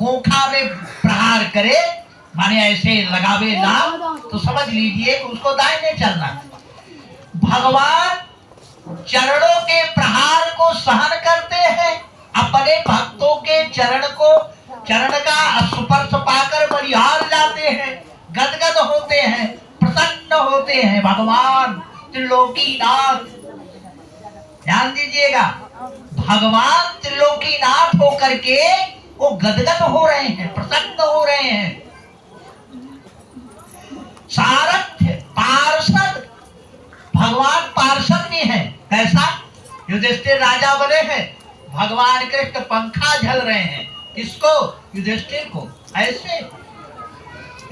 कोखा में प्रहार करे, माने ऐसे लगावे लाभ, तो समझ लीजिए कि उसको दाहिने चलना। भगवान चरणों के प्रहार को सहन करते हैं, अपने भक्तों के चरण का स्पर्श पाकर बलिहार जाते हैं, गदगद होते हैं, प्रसन्न होते हैं। भगवान त्रिलोकीनाथ, ध्यान दीजिएगा, भगवान त्रिलोकीनाथ होकर के वो गदगद हो रहे हैं, प्रसन्न हो रहे हैं। सारथ्य पार्षद, भगवान पार्षद भी हैं। कैसा? युधिष्ठिर राजा बने हैं, भगवान कृष्ण पंखा झल रहे हैं। किसको? युधिष्ठिर को। ऐसे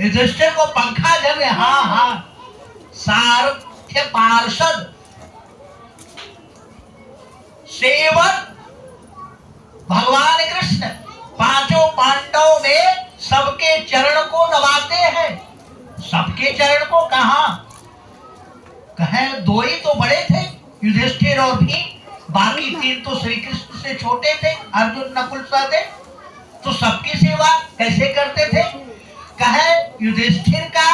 युधिष्ठिर को पंखा झल रहे, हाँ हाँ। सारथ्य पार्षद, सेवक भगवान कृष्ण पांचों पांडवों में सबके चरण को दबाते हैं। सबके चरण को कहा कहे, दो ही तो बड़े थे, युधिष्ठिर और भीम, बाकी तीन तो श्री कृष्ण से छोटे थे, अर्जुन नकुल सहदेव। तो सबकी सेवा कैसे करते थे? कहे युधिष्ठिर का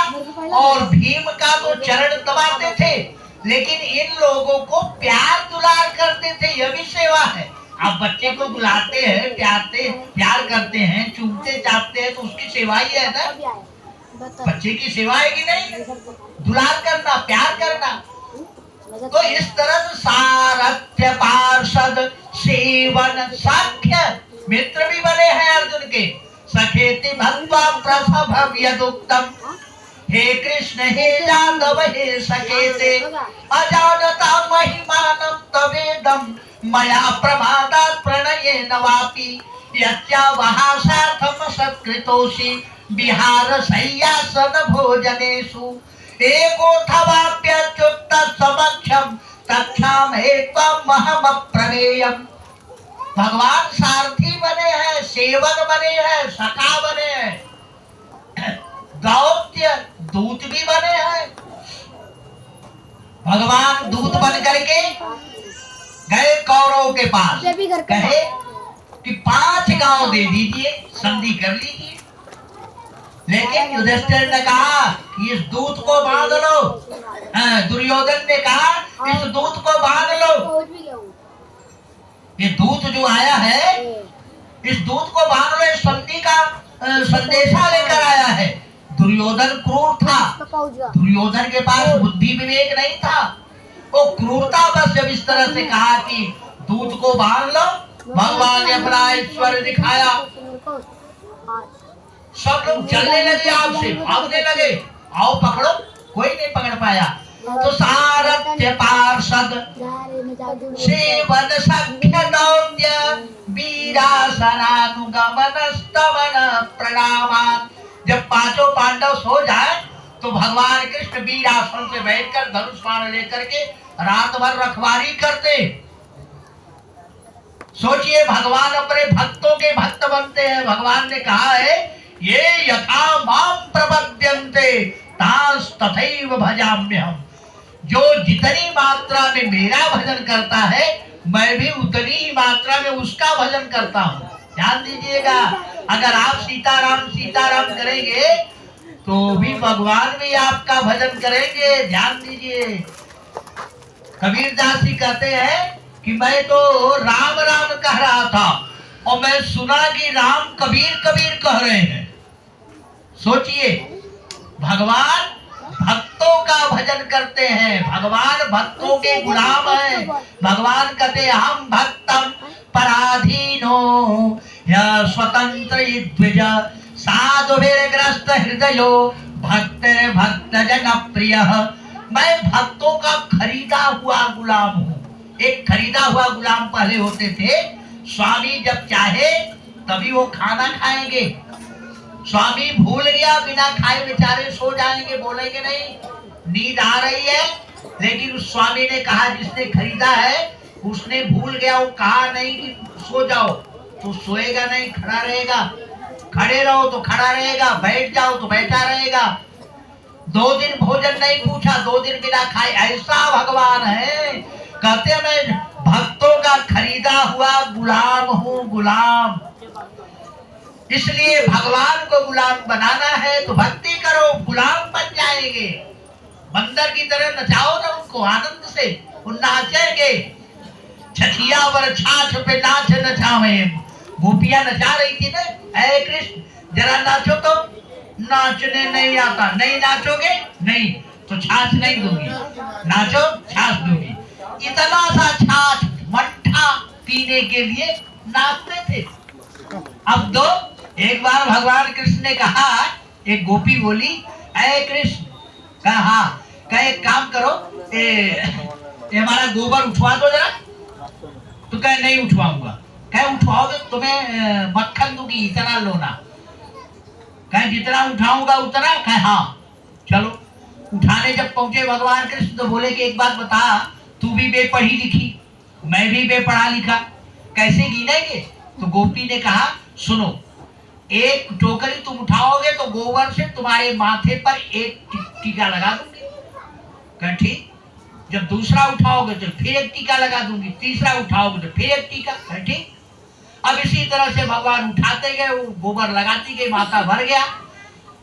और भीम का तो चरण दबाते थे, लेकिन इन लोगों को प्यार दुलार करते थे, यह भी सेवा है। आप बच्चे को बुलाते हैं, प्यार करते हैं, चूमते चाटते हैं, तो उसकी सेवा ही है ना। बच्चे की सेवा है कि नहीं? दुलार करना, प्यार करना। तो इस तरह से सारथ्य पार्षद सेवन साख्य मित्र भी बने हैं अर्जुन के। सखेति भक्त्वा प्रसभ यदुक्तम, हे कृष्ण हे यादव हे सखेते, अजानता महिमानं तवेदं, मया प्रमादात् प्रणयेन वापि, यच्चावहासार्थं सत्कृतोषि, विहार शय्यासन भोजनेषु, एकोऽथवाप्यच्युत समक्षं, तक्षामहे त्वमहमप्रमेयम्। भगवान सारथी बने हैं, सेवक बने हैं, सखा बने हैं, दौत्य दूत भी बने हैं। भगवान दूत बन करके गए कौरवों के पास, कहे कि 5 गांव दे दीजिए, संधि कर लीजिए। लेकिन युधिष्ठिर ने कहा कि इस दूत को बांध लो। दुर्योधन ने कहा इस दूत को बांध लो। ये दूत जो आया है, इस दूत को बांध लो, इस संधि का संदेशा लेकर आया है। दुर्योधन क्रूर था, दुर्योधन के पास बुद्धि विवेक नहीं था, वो क्रूरता बस जब इस तरह से कहा कि दूत को बांध लो, भगवान ने अपना ऐश्वर्य दिखाया, सब लोग चलने लगे, आपसे भागने लगे, आओ पकड़ो, कोई नहीं पकड़ पाया। तो सारथ्य पार्षद सेवन सख्य दौत्य वीरासनानुगमन स्तवन प्रणामात्। जब पांचों पांडव सो जाए तो भगवान कृष्ण वीरासन से बैठकर धनुष बाण लेकर के रात भर रखवारी करते। सोचिए, भगवान अपने भक्तों के भक्त बनते हैं। भगवान ने कहा है, ये यथा मां प्रपद्यन्ते तास तथैव भजाम्यहम्। जो जितनी मात्रा में मेरा भजन करता है, मैं भी उतनी ही मात्रा में उसका भजन करता हूँ। ध्यान दीजिएगा, अगर आप सीताराम सीताराम करेंगे तो भी भगवान भी आपका भजन करेंगे। ध्यान दीजिए, कबीरदास जी कहते हैं कि मैं तो राम राम कह रहा था और मैं सुना कि राम कबीर कबीर कह रहे हैं। सोचिए, भगवान भक्तों का भजन करते हैं, भगवान भक्तों के गुलाम हैं। भगवान कहते हैं, हम भक्तम पराधीनो स्वतंत्र द्विज, साधुभिर्ग्रस्त हृदयो भक्त भक्त जन प्रिय। मैं भक्तों का खरीदा हुआ गुलाम हूँ। एक खरीदा हुआ गुलाम पहले होते थे, स्वामी जब चाहे तभी वो खाना खाएंगे। स्वामी भूल गया, बिना खाए बेचारे सो जाएंगे, बोलेंगे नहीं, नींद आ रही है। लेकिन उस स्वामी ने कहा, जिसने खरीदा है उसने भूल गया, वो कहा नहीं कि सो जाओ, तो सोएगा नहीं, खड़ा रहेगा। खड़े रहो तो खड़ा रहेगा, बैठ जाओ तो बैठा रहेगा। 2 दिन भोजन नहीं पूछा, 2 दिन बिना खाए। ऐसा भगवान है। कहते हैं, मैं भक्तों का खरीदा हुआ गुलाम हूँ, गुलाम। इसलिए भगवान को गुलाम बनाना है तो भक्ति करो, गुलाम बन जाएंगे। बंदर की तरह नचाओ ना उनको आनंद से, वो नाचेंगे। छठिया वर छाछ पे नाच नचावे, गोपियां नचा रही थी ना, ऐ कृष्ण जरा नाचो तो। नाचने नहीं आता, नहीं नाचोगे नहीं तो छाछ नहीं दूंगी, नाचो छाछ दूंगी। इतना सा छाछ मट्ठा पीने के लिए नाचते थे। अब तो एक बार भगवान कृष्ण ने कहा, एक गोपी बोली, ऐ कृष्ण, कहा एक काम करो, ये हमारा गोबर उठवा दो जरा। तो कहे नहीं उठवाऊंगा। कहे उठवाओगे तुम्हें मक्खन दूंगी, इतना लो ना। कहे जितना उठाऊंगा उतना। कहे हाँ चलो। उठाने जब पहुंचे भगवान कृष्ण तो बोले कि एक बात बता, तू भी बेपढ़ी लिखी, मैं भी बेपढ़ा लिखा, कैसे गिनेंगे? तो गोपी ने कहा सुनो, एक टोकरी तुम उठाओगे तो गोबर से तुम्हारे माथे पर एक टीका लगा दूंगी। कहे ठीक। जब दूसरा उठाओगे तो फिर एक टीका लगा दूंगी, तीसरा उठाओगे तो फिर एक टीका। कहे ठीक। अब इसी तरह से भगवान उठाते गए, वो गोबर लगाती गई, माथा भर गया।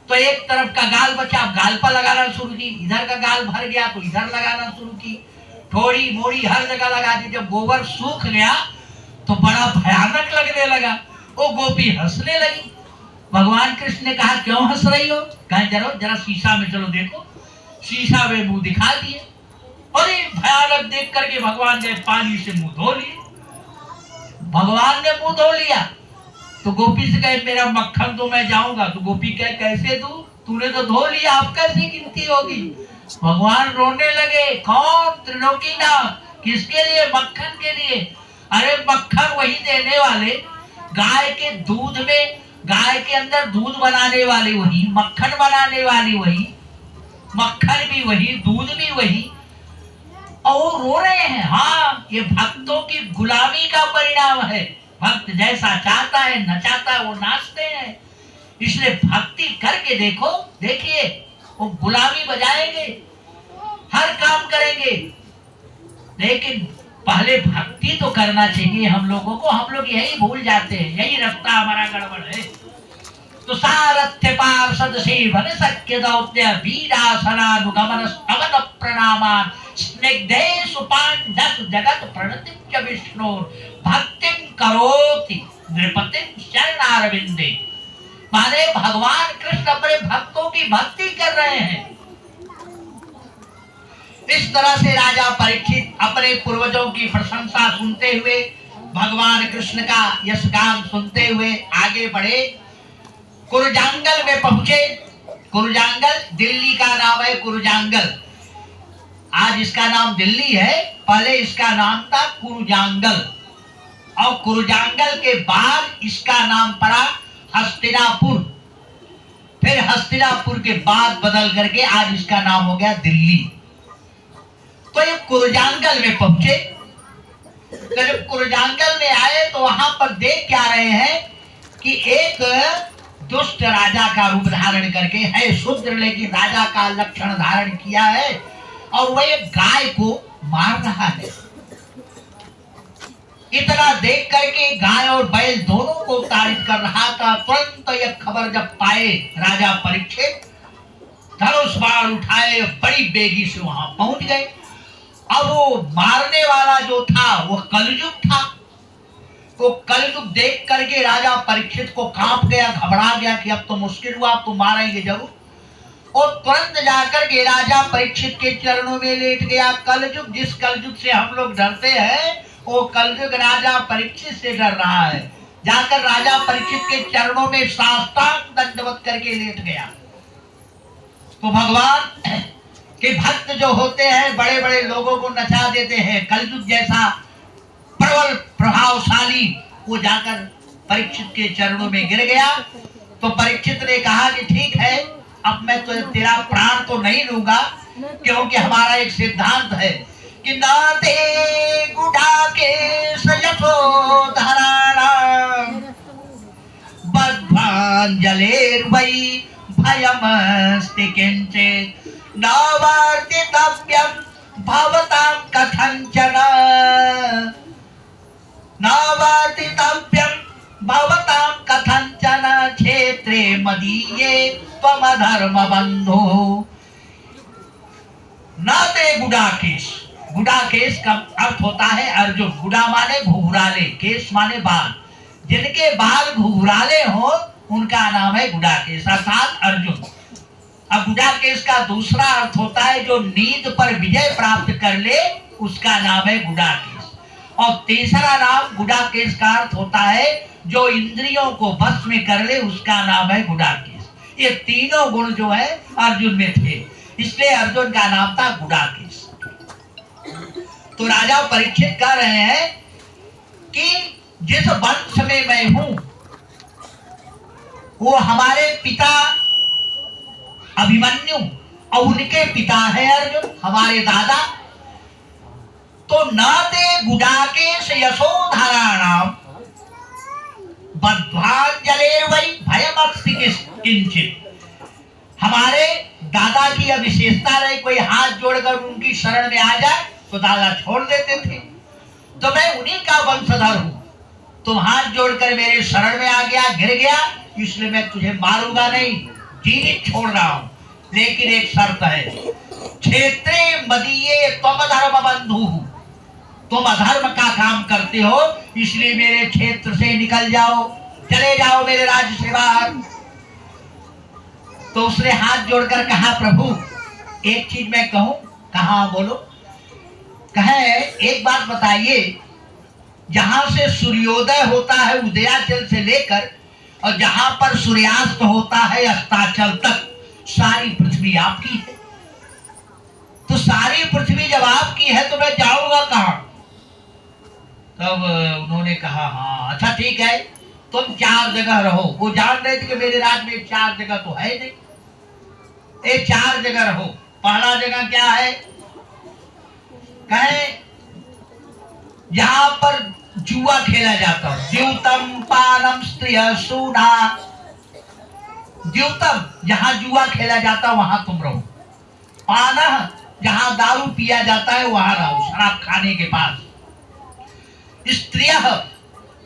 तो एक तरफ का गाल बचा, गाल पर लगाना शुरू की, इधर का गाल भर गया तो इधर लगाना शुरू की, थोड़ी मोड़ी हर जगह लगा दी। जब गोबर सूख गया तो बड़ा भयानक लगने लगा, वो गोपी हंसने लगी। भगवान कृष्ण ने कहा क्यों हंस रही हो? कहे जरा जरा शीशा में चलो देखो। शीशा में मुंह दिखा दिए, और भयानक देख करके भगवान ने पानी से मुंह धो लिए। भगवान ने मुंह धो लिया तो गोपी से कहे मेरा मक्खन तो मैं जाऊंगा। तो गोपी कहे कैसे दूं, तूने तो धो लिया, अब कैसे गिनती होगी? भगवान रोने लगे। कौन? त्रिलोकीनाथ। किसके लिए? मक्खन के लिए। अरे मक्खन वही देने वाले, गाय के दूध में, गाय के अंदर दूध बनाने वाली वही, मक्खन बनाने वाली वही, मक्खन भी वही, दूध भी वही, और रो रहे हैं। हाँ, ये भक्तों की गुलामी का परिणाम है। भक्त जैसा चाहता है नचाता है, वो नाचते हैं। इसलिए भक्ति करके देखो, देखिए वो गुलामी बजाएंगे, हर काम करेंगे। लेकिन पहले भक्ति तो करना चाहिए हम लोगों को, हम लोग यही भूल जाते हैं, यही रास्ता हमारा गड़बड़ है। तो सारथ्य पार्षद सेवन सख्य दौत्य वीरासनानुगमन स्तवन प्रणामान स्निग्धेषु पाण्डस जगत प्रणतिं विष्णु भक्तिं करोति नृपतिं शरणारविंदे। माने भगवान कृष्ण अपने भक्तों की भक्ति कर रहे हैं। इस तरह से राजा परीक्षित अपने पूर्वजों की प्रशंसा सुनते हुए, भगवान कृष्ण का यशगान सुनते हुए आगे बढ़े। कुरुजांगल में पहुंचे। कुरुजांगल दिल्ली का नाम है, कुरुजांगल। आज इसका नाम दिल्ली है, पहले इसका नाम था कुरुजांगल। और कुरुजांगल के बाद इसका नाम पड़ा हस्तिनापुर। फिर हस्तिनापुर के बाद बदल करके आज इसका नाम हो गया दिल्ली। तो ये कुरुजांगल में पहुंचे। तो जब कुरुजांगल में आए तो वहां पर देख क्या रहे हैं कि एक दुष्ट राजा का रूप धारण करके है, शूद्र लेकिन राजा का लक्षण धारण किया है, और वह एक गाय को मार रहा है। इतना देख करके गाय और बैल दोनों को ताड़ित कर रहा था। तुरंत यह खबर जब पाए राजा परीक्षित, धनुष बाण उठाए, बड़ी बेगी से वहां पहुंच गए। अब वो मारने वाला जो था वो कलयुग था। वो कलयुग देख करके राजा परीक्षित को कांप गया, घबरा गया कि अब तो मुश्किल हुआ, अब तो मारेंगे जरूर। और तुरंत जाकर के राजा परीक्षित के चरणों में लेट गया। कलयुग, जिस कलयुग से हम लोग डरते हैं, वो कलयुग राजा परीक्षित से डर रहा है। जाकर राजा परीक्षित के चरणों में साष्टांग दंडवत करके लेट गया। तो भगवान के भक्त जो होते हैं, बड़े बड़े लोगों को नचा देते हैं। कलयुग जैसा प्रबल प्रभावशाली वो जाकर परीक्षित के चरणों में गिर गया। तो परीक्षित ने कहा कि ठीक है, अब मैं तो तेरा प्राण तो नहीं लूंगा, क्योंकि हमारा एक सिद्धांत है कि नाते गुढ़ा के सयसो धराणाम बद्धांजलेर्वै भयमस्ति किंचित् नवर्तितव्यं भवतां कथंचन। नवर्तितव्यं भवतां कथंचन क्षेत्रे मदीये त्वमधर्म बंधो न ते गुडाकेश। गुडाकेश का अर्थ होता है अर्जुन। गुडा माने घुघराले, केश माने बाल। जिनके बाल घुघराले हो उनका नाम है गुडाकेश अर्थात अर्जुन। अब गुडाकेश का दूसरा अर्थ होता है जो नींद पर विजय प्राप्त कर ले उसका नाम है गुडाकेश। और तीसरा नाम गुडाकेश का अर्थ होता है जो इंद्रियों को बस में कर ले उसका नाम है गुडाकेश। ये तीनों गुण जो है अर्जुन में थे, इसलिए अर्जुन का नाम था गुडाकेश। तो राजा परीक्षित कह रहे हैं कि जिस वंश में मैं हूं वो हमारे पिता अभिमन्यु और उनके पिता है अर्जुन, हमारे दादा। तो न ते गुडाकेश यशोधराणाम बद्धांजलेर्वै भयमस्ति किंचित। हमारे दादा की यह विशेषता रही, कोई हाथ जोड़कर उनकी शरण में आ जाए तो दादा छोड़ देते थे। तो मैं उन्हीं का वंशधर हूं। तुम हाथ जोड़कर मेरे शरण में आ गया, गिर गया, इसलिए मैं तुझे मारूंगा नहीं, जीवित छोड़ रहा हूं। लेकिन एक शर्त है, क्षेत्रे मदीये त्वमधर्म बंधु। तुम अधर्म का काम करते हो इसलिए मेरे क्षेत्र से निकल जाओ, चले जाओ मेरे राज्य से बाहर। तो उसने हाथ जोड़कर कहा प्रभु एक चीज मैं कहूं। कहा बोलो। कहे एक बात बताइए, जहां से सूर्योदय होता है उदयाचल से लेकर और जहां पर सूर्यास्त होता है अस्ताचल तक सारी पृथ्वी आपकी है। तो सारी पृथ्वी जब आपकी है तो मैं जाऊंगा कहां? तब उन्होंने कहा हाँ अच्छा ठीक है, तुम 4 जगह रहो। वो जान रहे थे कि मेरे राज्य में 4 जगह तो है नहीं, ये 4 जगह रहो। पहला जगह क्या है? कहे जहां पर जुआ खेला जाता हो, द्यूतम पानम स्त्रिय सूना। द्यूतम जहां जुआ खेला जाता वहां तुम रहो। पान जहां दारू पिया जाता है वहां रहो, शराब खाने के पास। स्त्रिय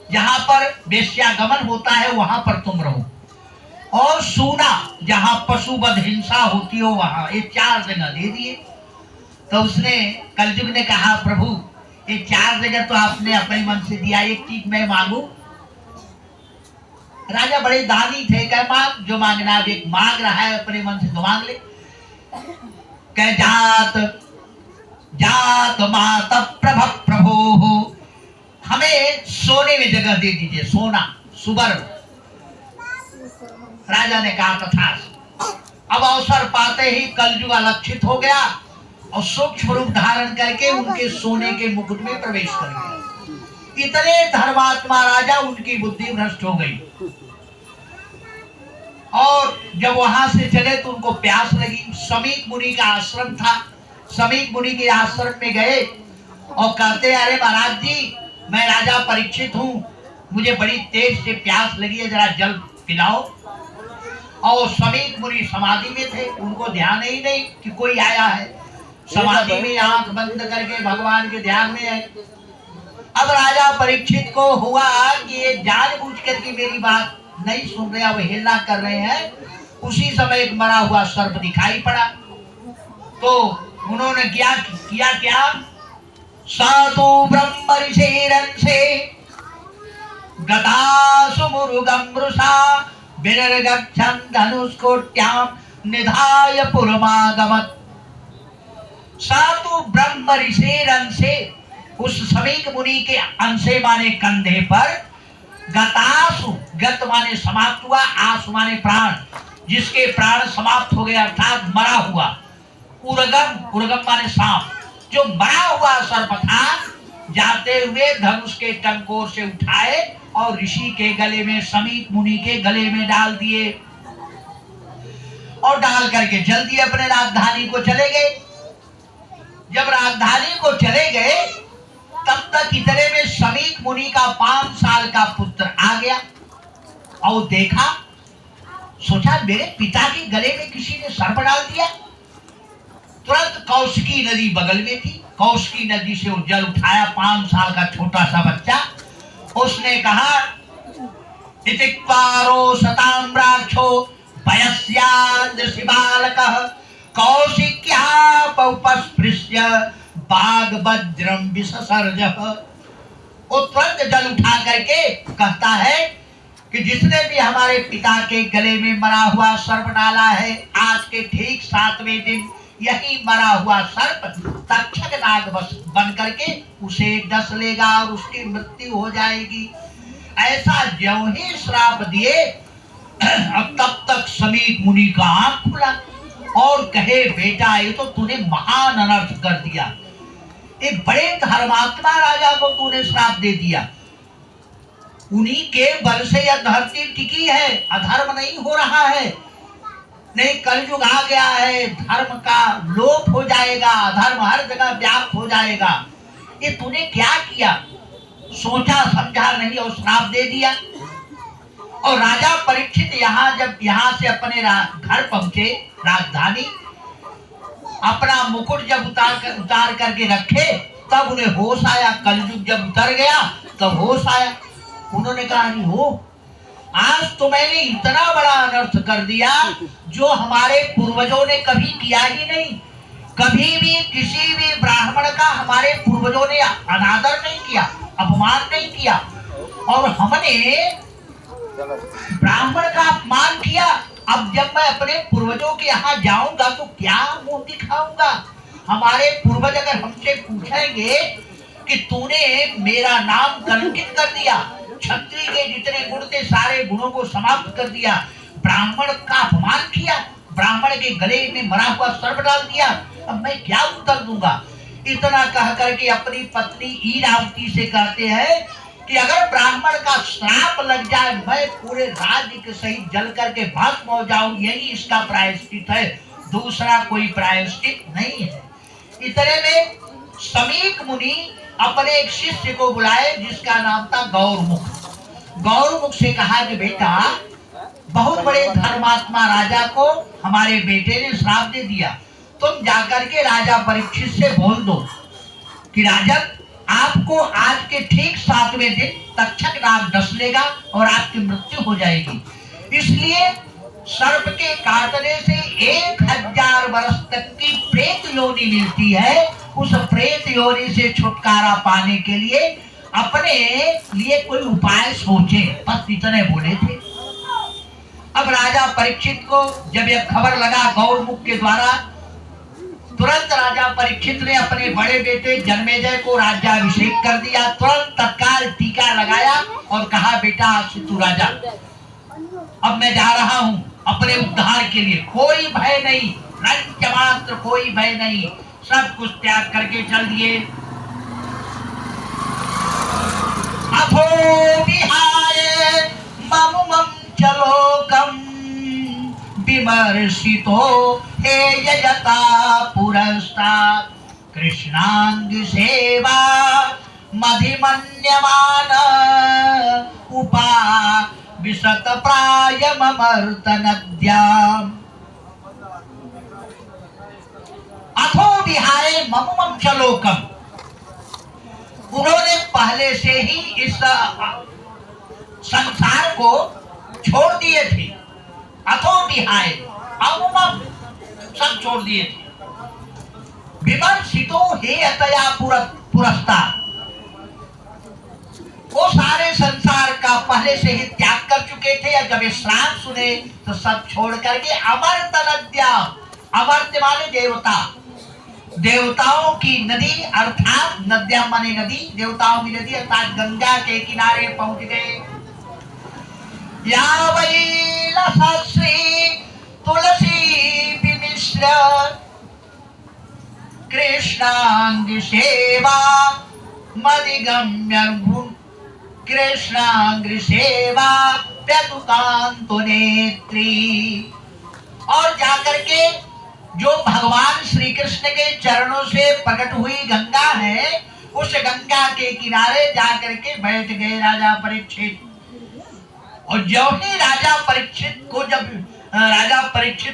जहां पर वेश्यागमन होता है वहां पर तुम रहो। और सूना जहां पशुवध हिंसा होती हो वहां। ये 4 जगह दे दिए। तो उसने कलयुग ने कहा प्रभु ये 4 जगह तो आपने अपने मन से दिया, एक चीज मैं मांगू। राजा बड़े दानी थे, कह मांग जो मांगना। अब एक मांग रहा है अपने मन से तो मांग ले। कह जात जात मात प्रभ प्रभो, हमें सोने में जगह दे दीजिए, सोना सुवर्ण। राजा ने कहा तथास्तु। अब अवसर पाते ही कलयुग अलक्षित हो गया और सूक्ष्म रूप धारण करके उनके सोने के मुकुट में प्रवेश कर गया। इतने धर्मात्मा राजा, उनकी बुद्धि भ्रष्ट हो गई। और जब वहां से चले तो उनको प्यास लगी। समीक मुनि का आश्रम था, समीक मुनि के आश्रम में गए और कहते अरे महाराज जी मैं राजा परीक्षित हूँ, मुझे बड़ी तेज से प्यास लगी है, जरा जल पिलाओ। और समीक मुनि समाधि में थे, उनको ध्यान ही नहीं कि कोई आया है। समाधि में आंख बंद करके भगवान के ध्यान में है। अब राजा परीक्षित को हुआ कि ये जानबूझ करके मेरी बात नहीं सुन रहे, अवहेलना कर रहे हैं। उसी समय एक मरा हुआ सर्प दिखाई पड़ा। तो उन्होंने किया क्या? साधु ब्रह्म ऋषिरंसे गदासु मुरुगम वृषा विनिर्गच्छन् धनुष्कोट्यां निधाय पुरमागमत्। साधु ब्रह्म ऋषिरंसे, उस समीक मुनि के अंशे माने कंधे पर, गतासु, गत माने समाप्त हुआ, आसु माने प्राण, जिसके प्राण समाप्त हो गए अर्थात मरा हुआ। उर्गम, उर्गम माने सांप, जो मरा हुआ सर्प था, जाते हुए धनुष के टंकोर से उठाए और ऋषि के गले में, समीक मुनि के गले में डाल दिए। और डाल करके जल्दी अपने राजधानी को चले गए। जब राजधानी को चले गए तब तक इतने में समीक मुनि का 5 साल का पुत्र आ गया और देखा, सोचा मेरे पिता के गले में किसी ने सर्प डाल दिया। तुरंत कौशिकी नदी बगल में थी, कौशिकी नदी से वो जल उठाया, 5 साल का छोटा सा बच्चा। उसने कहा इतिक्वारो शताम्राक्षो वयस्यादृशि बालकः कौशिक्यापस्पृश्य बागवज्रम विससर्जः। वो तुरंत जल उठा करके कहता है कि जिसने भी हमारे पिता के गले में मरा हुआ सर्प डाला है, आज के ठीक 7वें दिन यही मरा हुआ सर्प तक्षक नाग बन करके उसे डस लेगा और उसकी मृत्यु हो जाएगी। ऐसा ज्यों ही श्राप दिए, अब तब तक समीक मुनि का आंख खुला और कहे, बेटा ये तो तूने महान अनर्थ कर दिया, एक बड़े धर्मात्मा राजा को तूने श्राप दे दिया। उन्हीं के बल से यह धरती टिकी है, अधर्म नहीं हो रहा है। नहीं, कलयुग आ गया है, धर्म का लोप हो जाएगा, धर्म हर जगह व्याप्त हो जाएगा। ये तूने क्या किया? सोचा समझा नहीं और श्राप दे दिया। और राजा परीक्षित जब यहाँ से अपने घर पहुंचे, राजधानी, अपना मुकुट जब उतार करके रखे, तब उन्हें होश आया। कलयुग जब उतर गया तब होश आया। उन्होंने कहा, नहीं हो, आज तो मैंने इतना बड़ा अनर्थ कर दिया जो हमारे पूर्वजों ने कभी किया ही नहीं। कभी भी किसी भी ब्राह्मण का हमारे पूर्वजों ने अनादर नहीं किया, अपमान नहीं किया, और हमने ब्राह्मण का अपमान किया। अब जब मैं अपने पूर्वजों के यहाँ जाऊंगा तो क्या मुंह दिखाऊंगा? हमारे पूर्वज अगर हमसे पूछेंगे कि तूने मेरा नाम कलंकित कर दिया, क्षत्रिय के जितने गुण थे सारे गुणों को समाप्त कर दिया, ब्राह्मण का अपमान किया, ब्राह्मण के गले में मरा हुआ सर्प डाल दिया, अब मैं क्या उत्तर दूंगा? इतना कह करके अपनी पत्नी ईरावती से कहते हैं कि अगर ब्राह्मण का श्राप लग जाए, मैं पूरे राज्य के सहित जल करके भस्म हो जाऊं, यही इसका प्रायश्चित है, दूसरा कोई प्रायश्चित नहीं है। इतने में समीक मुनि अपने एक शिष्य को बुलाए जिसका नाम था गौरमुख। गौरमुख से कहा कि बेटा, बहुत बड़े धर्मात्मा राजा को हमारे बेटे ने श्राप दे दिया, तुम जाकर के राजा परीक्षित से बोल दो कि राजन, आपको आज के ठीक 7वें दिन तक्षक नाग डस लेगा और आपकी मृत्यु हो जाएगी। इसलिए सर्प के काटने से 1000 वर्ष तक की प्रेत योनि मिलती है। उस प्रेत योनि से छुटकारा पाने के लिए अपने लिए कोई उपाय सोचे, बस इतने बोले थे। अब राजा परीक्षित को जब यह खबर लगा गौरमुख के द्वारा, तुरंत राजा परीक्षित ने अपने बड़े बेटे जन्मेजय को राज्याभिषेक कर दिया। तुरंत तत्काल टीका लगाया और कहा, बेटा आज से तू राजा, अब मैं जा रहा हूँ अपने उद्धार के लिए, कोई भय नहीं, राज्य मात्र कोई भय नहीं, सब कुछ त्याग करके चल दिए। अथो विहाय मम चलोकम विमर्शितो हे यजता पुरस्तात् कृष्णांग सेवा मधिमन्यमान उपा विशत प्रायमर्त नद्याम्। अथो विहाय मम चलोकम, उन्होंने पहले से ही इस संसार को छोड़ दिए थे। अथो विहाय, अमुमम, सब छोड़ दिए थे। विमर्शितो हे अतया पुरस्तात्, वो सारे संसार का पहले से ही त्याग कर चुके थे। या जब ये श्राप सुने तो सब छोड़ करके अमर्त नद्या, अमर्त माने देवता, देवताओं की नदी अर्थात नद्या माने नदी, देवताओं की नदी अर्थात गंगा के किनारे पहुंच गए। या वै लसश्री तुलसी विमिश्र कृष्णांग सेवा मदिगम्य कृष्णांग सेवा व्यतुकांतो नेत्री। और जाकर के जो भगवान श्री कृष्ण के चरणों से प्रकट हुई गंगा है, उस गंगा के किनारे जाकर के बैठ गए राजा परीक्षित। और जो ही राजा परीक्षित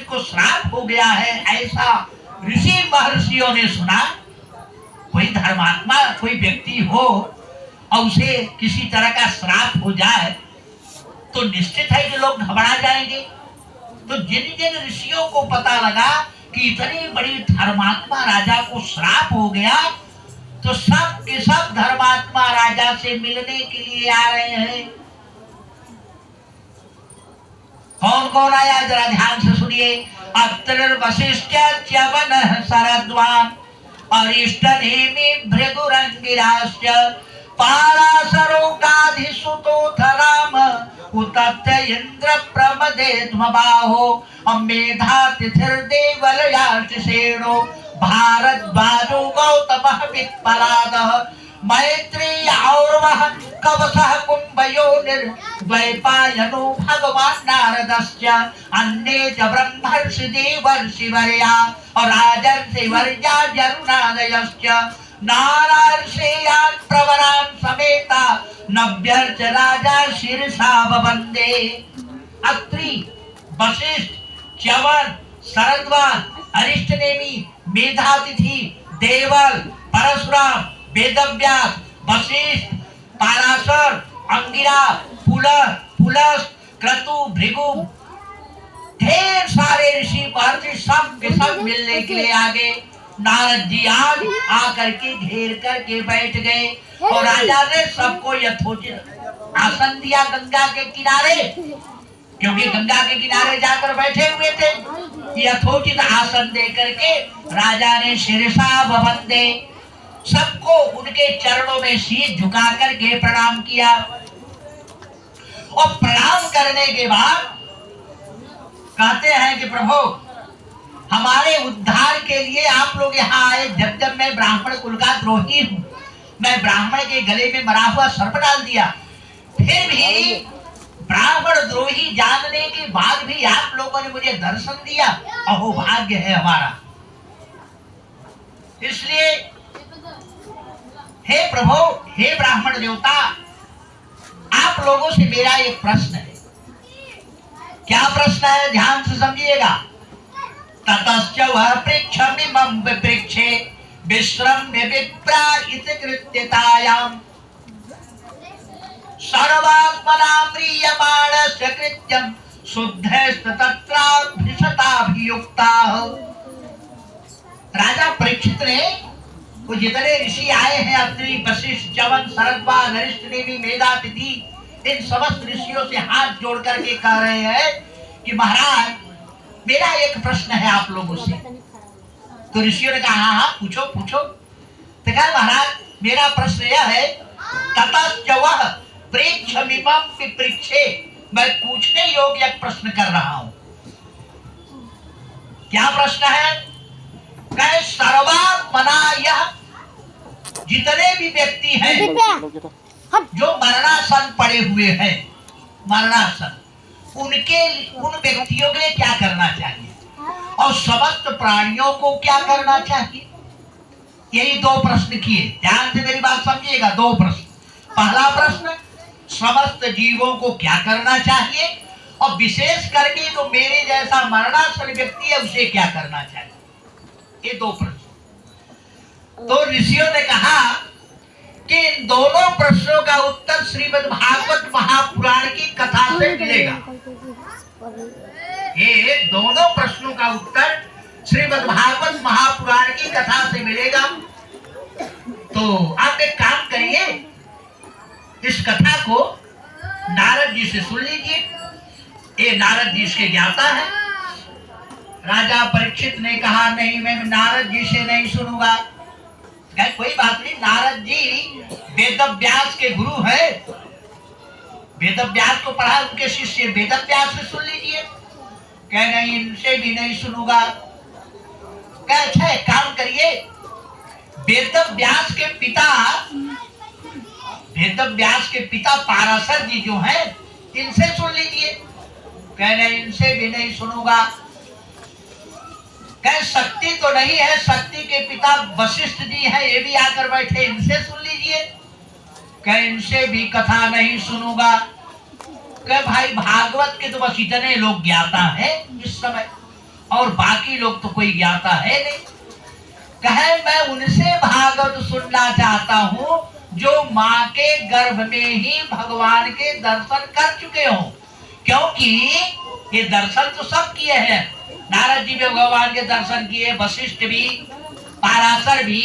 को श्राप हो गया है, ऐसा ऋषि महर्षियों ने सुना। कोई धर्मात्मा कोई व्यक्ति हो और उसे किसी तरह का श्राप हो जाए तो निश्चित है कि लोग घबरा जाएंगे। तो जिन जिन ऋषियों को पता लगा कि इतनी बड़ी धर्मात्मा राजा को श्राप हो गया, तो सब के सब धर्मात्मा राजा से मिलने के लिए आ रहे हैं। कौन कौन आया जरा ध्यान से सुनिए। अत्र वशिष्ठ च्यवन शरद्वान अरिष्ट नेमि भृगुरंगिराश्च पाराशरोकाधिसुतोऽथ राम उतत्य इंद्र प्रमदेत्मबाहो मेधातिथिर्देवलयाश्चेनो भारद्वाजो गौतमः पिप्पलादः मैत्रेय और्वः कवसः कुम्भयोनिर्द्वैपायनो भगवान् नारदश्च अन्ये च ब्रह्मर्षि देवर्षिवर्या और राजर्षिवर्या जरुणादयश्च नारार्षेयान् प्रवरान् समेता नव्यर्च राजा शीर्षा वन्दे। अत्रि वशिष्ठ च्यवन शरद्वान अरिष्टनेमि मेधातिथि देवल परशुराम वेदव्यास वशिष्ठ पाराशर अंगिरा पुलस क्रतु भृगु ढेर सारे ऋषि महर्षि सब के सब मिलने के लिए आगे। नारद जी आज आकर के घेर करके बैठ गए और राजा ने सबको यथोचित आसन दिया गंगा के किनारे, क्योंकि गंगा के किनारे जाकर बैठे हुए थे। यथोचित आसन दे करके राजा ने शीर्षा वंदे सबको उनके चरणों में शीश झुका करके प्रणाम किया। और प्रणाम करने के बाद कहते हैं कि प्रभु हमारे उद्धार के लिए आप लोग यहाँ आए। जब जब मैं ब्राह्मण कुल का द्रोही हूँ, मैं ब्राह्मण के गले में मरा हुआ सर्प डाल दिया, फिर भी ब्राह्मण द्रोही जानने के बाद भी आप लोगों ने मुझे दर्शन दिया, अहो भाग्य है हमारा। इसलिए हे प्रभु, हे ब्राह्मण देवता, आप लोगों से मेरा एक प्रश्न है। क्या प्रश्न है, ध्यान से समझिएगा। ततश्च वह पृच्छमिमं विपृच्छे विश्रम्य विप्रा इति कृत्यतायाम् सर्वात्मना म्रियमाणस्य कृत्यं शुद्धस्तत्राभिशताभियुक्ताः। राजा परीक्षित ने वो जितने ऋषि आए हैं, अत्रि वशिष्ठ च्यवन शरद्वान अरिष्टनेमि मेधातिथि, इन समस्त ऋषियों से हाथ जोड़ करके कह रहे हैं कि महाराज मेरा एक प्रश्न है आप लोगों से। तो ऋषियों ने कहा हाँ पूछो पूछो। तो कहा महाराज मेरा प्रश्न यह है, ततश्च वह पृच्छमिमं विपृच्छे, मैं पूछने योग्य एक प्रश्न कर रहा हूं। क्या प्रश्न है? कहे सर्वात्मना यह जितने भी व्यक्ति हैं जो मरणासन पड़े हुए हैं, मरणासन, उन व्यक्तियों के लिए क्या करना चाहिए और समस्त प्राणियों को क्या करना चाहिए? यही दो प्रश्न किए। ध्यान से मेरी बात समझिएगा। दो प्रश्न। पहला प्रश्न, समस्त जीवों को क्या करना चाहिए, और विशेष करके जो मेरे जैसा मरणासन व्यक्ति है उसे क्या करना चाहिए। ये दो प्रश्न। तो ऋषियों ने कहा कि इन दोनों प्रश्नों का उत्तर श्रीमद् भागवत महापुराण की कथा से मिलेगा। ये दोनों प्रश्नों का उत्तर श्रीमद् भागवत महापुराण की कथा से मिलेगा। तो आप एक काम करिए, इस कथा को नारद जी से सुन लीजिए। ये नारद जी इसके ज्ञाता है। राजा परीक्षित ने कहा नहीं, मैं नारद जी से नहीं सुनूंगा। कोई बात नहीं, नारद जी वेदव्यास के गुरु है, वेदव्यास को पढ़ा, उनके शिष्य वेदव्यास से सुन लीजिए। कह नहीं, इनसे भी नहीं सुनूंगा। कह अच्छा एक काम करिए, वेदव्यास के पिता पाराशर जी जो हैं, इनसे सुन लीजिए। कह नहीं, इनसे भी नहीं सुनूंगा। कह शक्ति तो नहीं है, शक्ति के पिता वशिष्ठ जी हैं, ये भी आकर बैठे, इनसे सुन लीजिए। कह इनसे भी कथा नहीं सुनूंगा। कह भाई भागवत के तो बस इतने लोग ज्ञाता है इस समय, और बाकी लोग तो कोई ज्ञाता है नहीं। कहे मैं उनसे भागवत सुनना चाहता हूँ जो माँ के गर्भ में ही भगवान के दर्शन कर चुके हों, क्योंकि ये दर्शन तो सब किए हैं। नारद जी भी भगवान के दर्शन किए, वशिष्ठ भी, पाराशर भी,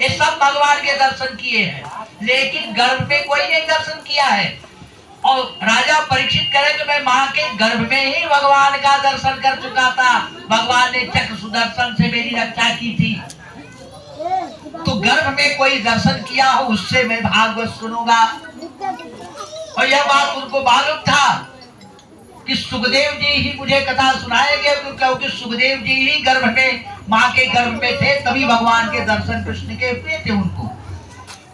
ये सब भगवान के दर्शन किए हैं, लेकिन गर्भ में कोई नहीं दर्शन किया है। और राजा परीक्षित करे कि मैं माँ के गर्भ में ही भगवान का दर्शन कर चुका था, भगवान ने चक्र सुदर्शन से मेरी रक्षा की थी, तो गर्भ में कोई दर्शन किया हो उससे मैं भागवत सुनूंगा। और यह बात उनको मालूम था कि सुखदेव जी ही मुझे कथा सुनाएंगे, क्योंकि सुखदेव जी ही गर्भ में, माँ के गर्भ में थे, तभी भगवान के दर्शन कृष्ण के हुए थे उनको।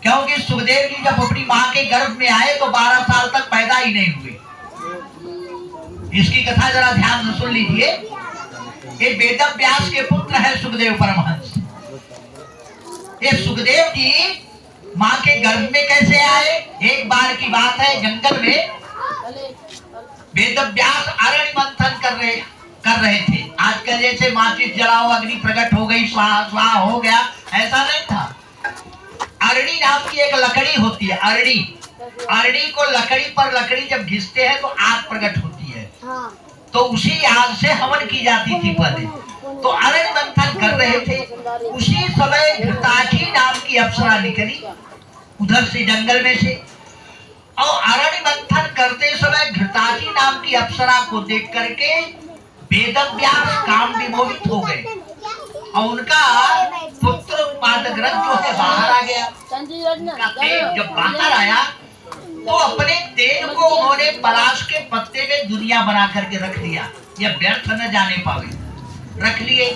क्योंकि सुखदेव जी जब अपनी माँ के गर्भ में आए तो 12 साल तक पैदा ही नहीं हुए। इसकी कथा जरा ध्यान से सुन लीजिए। ये वेदव्यास के पुत्र है सुखदेव परमहंस। ये सुखदेव जी माँ के गर्भ में कैसे आए? एक बार की बात है, जंगल में वेदव्यास अरण्य मंथन कर रहे थे। आजकल जैसे माचिस जलाओ, अग्नि प्रकट हो गई, स्वाहा स्वाहा हो गया, ऐसा नहीं था। अरणी नाम की एक लकड़ी होती है, अरणी। अरणी को लकड़ी पर लकड़ी जब घिसते हैं तो आग प्रकट होती है, तो उसी आग से हवन की जाती थी पहले। तो अरण्य मंथन कर रहे थे, उसी समय घृताची नाम की अप्सरा निकली उधर से, जंगल में से। और अरण्य मंथन करते समय घृताची नाम की अप्सरा को देख करके वेदव्यास काम विमोहित हो गए और उनका पुत्र पादग्रंथ जो है बाहर आ गया। जब बाहर आया तो अपने तेल को उन्होंने पलाश के पत्ते में दुनिया बना करके रख लिया, यह व्यर्थ न जाने पावे, रख लिए।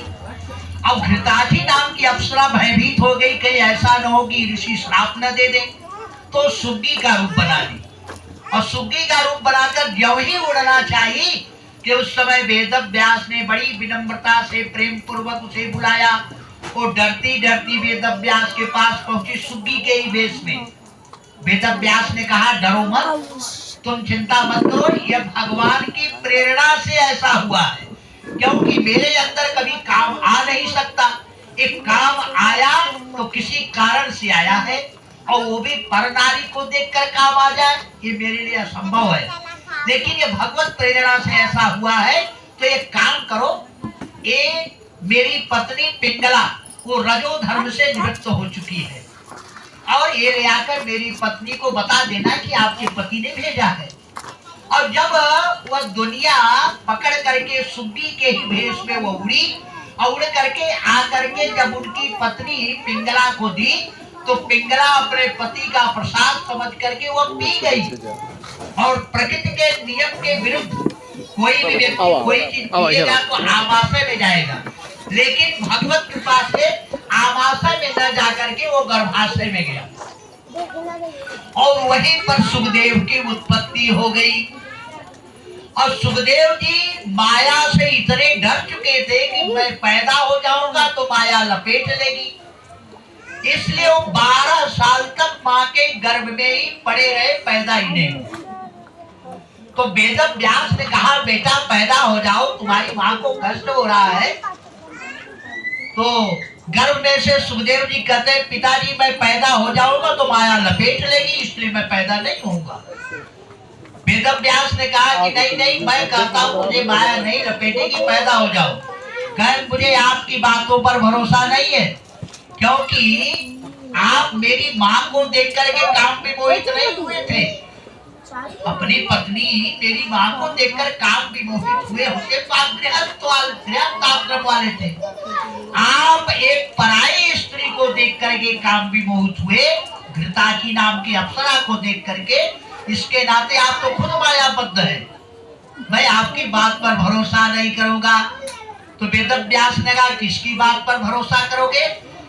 अब घृताची नाम की अप्सरा भयभीत हो गई, कहीं ऐसा न हो कि ऋषि श्राप न दे दे, तो सुग्गी का रूप बना ली। और सुग्गी का रूप बनाकर जब ही उड़ना चाहिए कि उस समय वेदव्यास ने बड़ी विनम्रता से प्रेम पूर्वक उसे बुलाया। वो डरती डरती वेदव्यास के पास पहुंची सुग्गी के ही वेश में। वेदव्यास ने कहा, डरो मत, तुम चिंता मत करो, यह भगवान की प्रेरणा से ऐसा हुआ है, क्योंकि मेरे अंदर कभी काम आ नहीं सकता। एक काम आया तो किसी कारण से आया है, और वो भी पर नारी को देखकर काम आ जाए, ये मेरे लिए असंभव है। लेकिन ये भगवत प्रेरणा से ऐसा हुआ है, तो एक काम करो, ये मेरी पत्नी पिंगला वो रजो धर्म से निवृत्त हो चुकी है, और ये ले आकर मेरी पत्नी को बता देना कि आपके पति ने भेजा है। और जब वह दुनिया पकड़ करके सुग्गी के ही भेष में वो उड़ी, और उड़ करके आ करके जब उनकी पत्नी पिंगला को दी, तो पिंगला अपने पति का प्रसाद समझ करके वो पी गई। और प्रकृति के नियम के विरुद्ध कोई भी व्यक्ति कोई चीज पिएगा तो आमाशय में जाएगा, लेकिन भगवत कृपा से आमाशय में न जाकर के वो गर्भाशय में गया, और वहीं पर सुखदेव की उत्पत्ति हो गई। और सुखदेव जी माया से इतने डर चुके थे कि मैं पैदा हो जाऊंगा तो माया लपेट लेगी, इसलिए वो 12 साल तक माँ के गर्भ में ही पड़े रहे, पैदा ही नहीं। तो वेदव्यास ने कहा, बेटा पैदा हो जाओ, तुम्हारी माँ को कष्ट हो रहा है। तो गर्भ में से सुखदेव जी कहते हैं, पिताजी मैं पैदा हो जाऊंगा तो माया लपेट लेगी, इसलिए मैं पैदा नहीं होऊंगा। वेदव्यास ने कहा कि नहीं नहीं, मैं कहता हूँ मुझे माया नहीं लपेटेगी, पैदा हो जाओ। कहे मुझे आपकी बातों पर भरोसा नहीं है, क्योंकि आप मेरी माँ को देख करके काम विमोहित नहीं हुए थे, अपनी पत्नी मेरी माँ को देखकर काम विमोहित हुए होते तो आप गृहस्थ आश्रम वाले थे। आप एक पराई स्त्री को देख करके काम विमोहित हुए, घृताची नाम की अप्सरा को देख करके, इसके नाते आप तो खुद मायाबद्ध है, मैं आपकी बात पर भरोसा नहीं करूंगा। तो वेदव्यास ने कहा, किसकी बात पर भरोसा करोगे?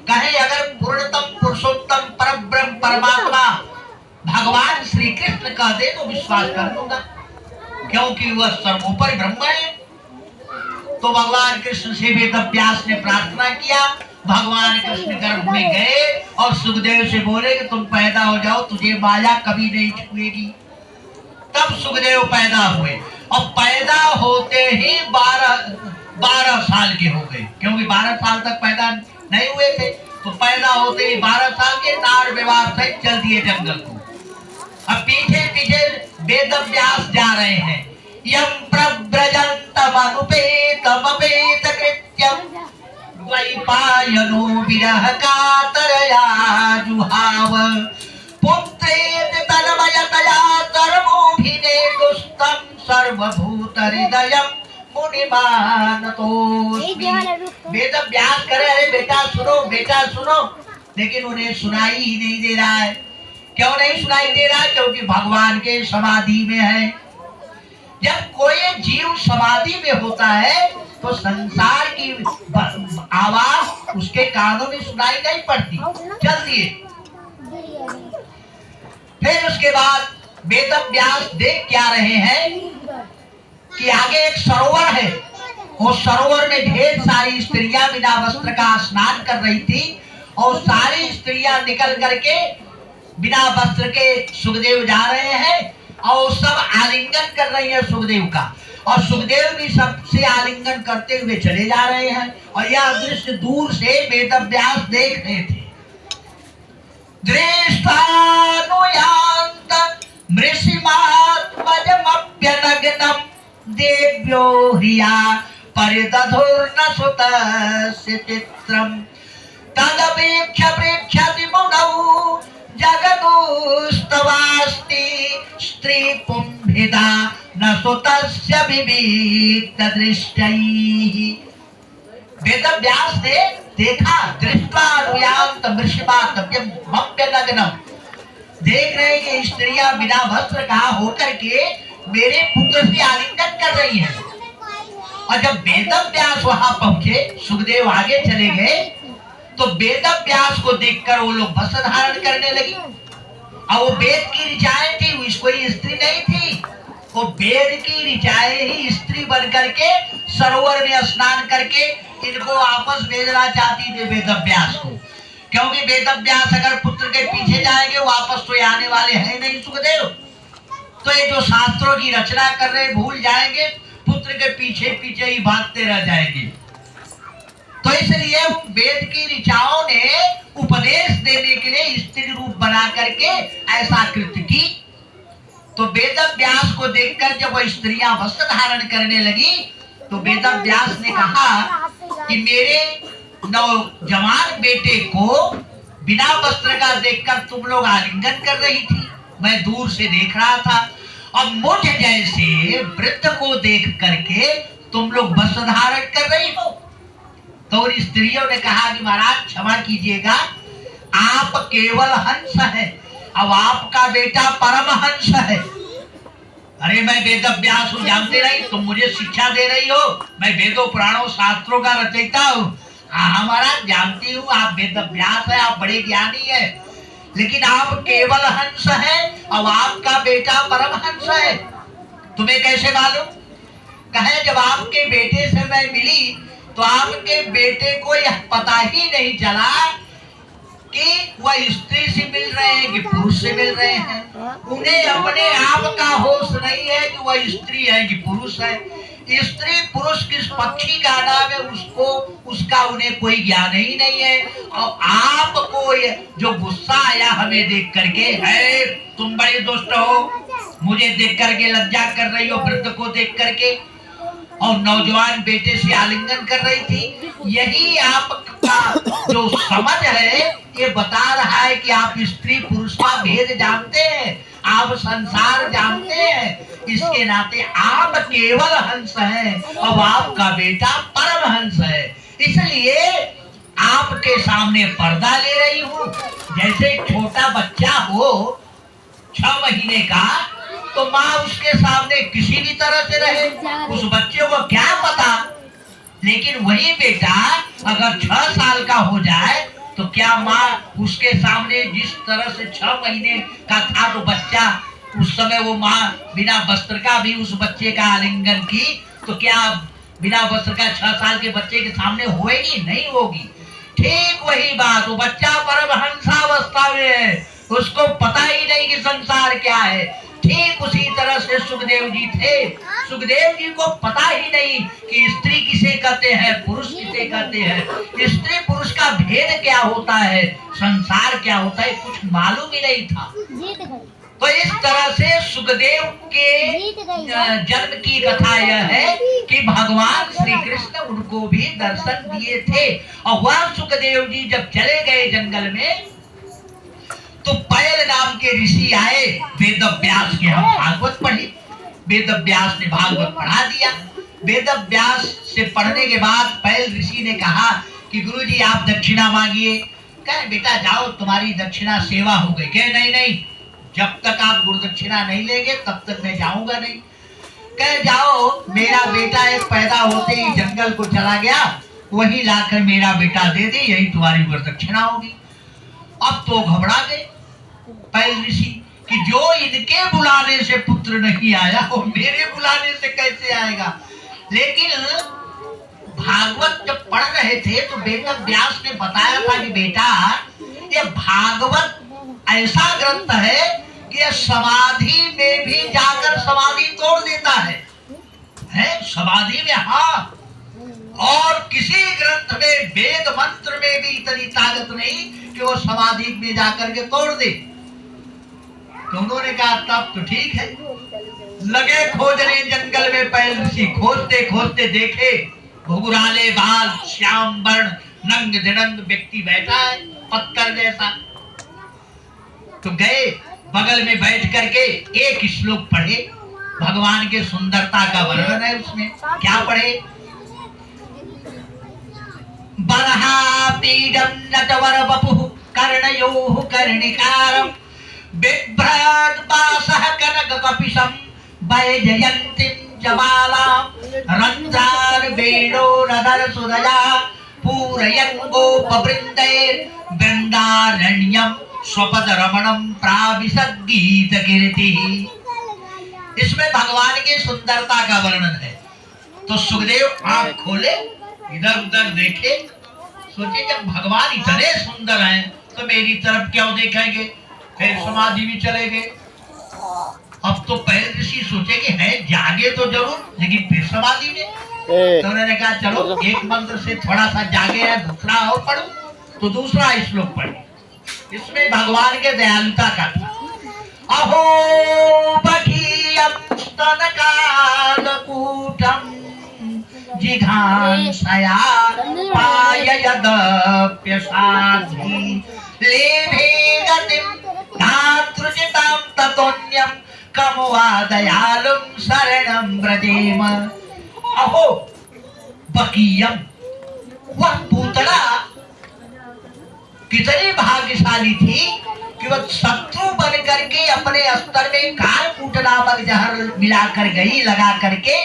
कहे अगर पूर्णतम पुरुषोत्तम परब्रह्म परमात्मा भगवान श्री कृष्ण कह दे तो विश्वास कर लूंगा, क्योंकि वह सर्वोपरि ब्रह्म है। तो भगवान कृष्ण से वेदव्यास ने प्रार्थना किया, भगवान कृष्ण गर्भ में गए और सुखदेव से बोले कि तुम पैदा हो जाओ, तुझे माया कभी नहीं छुएगी। तब सुखदेव पैदा हुए, और पैदा होते ही 12 साल के हो गए, क्योंकि 12 साल तक पैदा नहीं हुए थे। तो पैदा होते ही 12 साल के नार विवाह से चल दिए जंगल को। अब पीछे पीछे वेदव्यास जा रहे हैं, यम प्रव्रजन्तमनुपेतमपेत कृत्यम द्वैपायनो विरह कातरया जुहाव पुत्रेति तन्मयतया सर्वोऽभिनेदुस्तं सर्वभूत हृदयं मुनिमानतोऽस्मि। वेद व्यास करे, अरे बेटा सुनो, लेकिन उन्हें सुनाई ही नहीं दे रहा है। क्यों नहीं सुनाई दे रहा? क्योंकि भगवान के समाधि में है। जब कोई जीव समाधि में होता है तो संसार की आवाज उसके कानों में सुनाई नहीं पड़ती। चल दिए। फिर उसके बाद वेद व्यास देख क्या रहे हैं कि आगे एक सरोवर है। वो सरोवर में ढेर सारी स्त्रियां बिना वस्त्र का स्नान कर रही थी और सारी स्त्रियां निकल करके बिना वस्त्र के सुखदेव जा रहे हैं और सब आलिंगन कर रही है सुखदेव का, और सुखदेव भी सबसे आलिंगन करते हुए चले जा रहे हैं। और यह दृश्य दूर से वेदव्यास देख रहे थे। दृष्टानुयान्त मृषिमात्मजमप्यनग्नं देव्यो ह्रिया परिदधुर्न सुतस्य चित्रम् तदपेक्ष प्रेक्षति मुनौ जगदुस्तवास्ति स्त्री पुंभिदा न सुतस्य विविक्त दृष्टैः। वेदव्यास ने देखा, दृष्टानुयान्त मृषिमात्मजमप्यनग्नं, देख रहे कि स्त्रियां बिना वस्त्र का होकर के मेरे पुत्र से आलिंगन कर रही हैं। और जब वेदव्यास वहां पहुंचे, सुखदेव आगे चले गए, तो वेदव्यास को देखकर वो लोग वस्त्र धारण करने लगी। और वो वेद की ऋचाएं थी, कोई स्त्री नहीं थी। वो वेद की ऋचाएं ही स्त्री बन करके सरोवर में स्नान करके इनको वापस भेजना चाहती थी वेदव्यास को। क्योंकि वेदव्यास अगर पुत्र के पीछे जाएंगे वापस तो आने वाले हैं नहीं सुखदेव, तो ये जो शास्त्रों की रचना कर रहे भूल जाएंगे, पुत्र के पीछे पीछे ही भागते रह जाएंगे। तो इसलिए वेद की ऋचाओं ने उपदेश देने के लिए स्त्री रूप बना करके ऐसा कृत्य की। तो वेदव्यास को देखकर जब वह स्त्रियां वस्त्र धारण करने लगी तो वेदव्यास ने कहा कि मेरे नौजवान बेटे को बिना वस्त्र का देखकर तुम लोग आलिंगन कर रही थी, मैं दूर से देख रहा था। अब मुझ जैसे वृद्ध को देख करके तुम लोग वस्त्र धारण कर रही हो। तो स्त्रियों ने कहा कि महाराज क्षमा कीजिएगा, आप केवल हंस हैं, अब आपका बेटा परमहंस है। अरे मैं वेदव्यास हूँ, जानते नहीं? तुम मुझे शिक्षा दे रही हो, मैं वेदों पुराणों शास्त्रों का रचयिता हूँ। हाँ महाराज जानती हूँ, आप वेदव्यास है, आप बड़े ज्ञानी है, लेकिन आप केवल हंस हैं, अब आपका बेटा परमहंस है। तुम्हें कैसे मालूम? कहे जब आपके बेटे से मैं मिली तो आपके बेटे को यह पता ही नहीं चला कि वह स्त्री से मिल रहे हैं कि पुरुष से मिल रहे हैं। उन्हें अपने आप का होश नहीं है कि वह स्त्री है कि पुरुष है। स्त्री पुरुष किस पक्षी का नाम है उसका उन्हें कोई ज्ञान ही नहीं है। और आपको जो गुस्सा आया हमें देख करके, है तुम बड़े दुष्ट हो, मुझे देख करके लज्जा कर रही हो, वृद्ध को देख करके, और नौजवान बेटे से आलिंगन कर रही थी। यही आपका जो समझ है ये बता रहा है कि आप स्त्री पुरुष का भेद जानते हैं, आप संसार जानते हैं। इसके नाते आप केवल हंस हैं, अब आपका बेटा परमहंस है, इसलिए आपके सामने पर्दा ले रही हूँ। जैसे छोटा बच्चा हो 6 महीने का, तो माँ उसके सामने किसी भी तरह से रहे, उस बच्चे को क्या पता। लेकिन वही बेटा अगर 6 साल का हो जाए तो क्या माँ उसके सामने जिस तरह से 6 महीने का था तो बच्चा, उस समय वो माँ बिना वस्त्र का भी उस बच्चे का आलिंगन की, तो क्या बिना वस्त्र का 6 साल के बच्चे के सामने होएगी? नहीं होगी। ठीक वही बात, वो बच्चा परमहंसावस्था में है, उसको पता ही नहीं कि संसार क्या है। ठीक उसी तरह से सुखदेव जी थे, सुखदेव जी को पता ही नहीं कि स्त्री किसे कहते हैं, पुरुष किसे कहते हैं, स्त्री पुरुष का भेद क्या होता है, संसार क्या होता है, कुछ मालूम ही नहीं था। तो इस तरह से सुखदेव के जन्म की कथा यह है कि भगवान श्री कृष्ण उनको भी दर्शन दिए थे। और वह सुखदेव जी जब चले गए जंगल में तो पैल नाम के ऋषि आए। वेद व्यास के हम भागवत पढ़े, वेद व्यास ने भागवत पढ़ा दिया। वेद व्यास से पढ़ने के बाद पैल ऋषि ने कहा कि गुरु जी आप दक्षिणा मांगिए। कहे बेटा जाओ तुम्हारी दक्षिणा सेवा हो गई। कहे नहीं नहीं, जब तक आप गुरु दक्षिणा नहीं लेंगे तब तक मैं जाऊंगा नहीं। कहे जाओ, मेरा बेटा एक पैदा होते ही जंगल को चला गया, वही लाकर मेरा बेटा दे दे, यही तुम्हारी गुरु दक्षिणा होगी। अब तो घबरा गए पैल ऋषि कि जो इनके बुलाने से पुत्र नहीं आया वो मेरे बुलाने से कैसे आएगा। लेकिन भागवत जब पढ़ रहे थे तो वेद व्यास ने बताया था कि बेटा ये भागवत ऐसा ग्रंथ है कि ये समाधि में भी जाकर समाधि तोड़ देता है समाधि में। हाँ, और किसी ग्रंथ में वेद मंत्र में भी इतनी ताकत नहीं कि वो समाधि में जाकर के तोड़ दे। तो उन्होंने कहा तब तो ठीक है। लगे खोजने जंगल में पैल ऋषि, खोजते खोजते देखे घुघराले बाल श्याम वर्ण नंग दिनंग व्यक्ति बैठा है पत्थर जैसा। तो गए बगल में बैठ करके एक श्लोक पढ़े, भगवान के सुंदरता का वर्णन है उसमें। क्या पढ़े? बरहा पीडम नटवर बपुः कर्णयोः कर्णिकारम् बिभ्रत् पाशः कनक कपिशं वैजयन्तीं जबालां रन्ध्रान् वेणोरधर सुदया पूरयन् गोपवृन्दैर् वृन्दारण्यं स्वपद रमणं प्राविशद् गीत कीर्तिः। इसमें भगवान की सुंदरता का वर्णन है। तो सुखदेव आंख खोले, इधर उधर देखे, सोचे जब भगवान इतने सुंदर हैं तो मेरी तरफ क्यों देखेंगे। फिर समाधि भी चले गए। अब तो पैल ऋषि सोचे कि है जागे तो जरूर, लेकिन फिर समाधि में। तो उन्होंने कहा चलो एक मंत्र से थोड़ा सा जागे है, दूसरा और पढ़ो। तो दूसरा श्लोक पढ़े। इसमें भगवान के दयालुता का था। अहो बखीयं स्तनकालकूटं जिघांसया पाययदप्यसाधि लेभे गतिं धातृजितां ततोऽन्यं कमु वा दयालुं शरणं व्रजेम। अहो बकीयम, वह पूतना कितनी भाग्यशाली थी कि वह शत्रु बन करके अपने अस्त्र में कालकूट नामक जहर मिला कर गई, लगा करके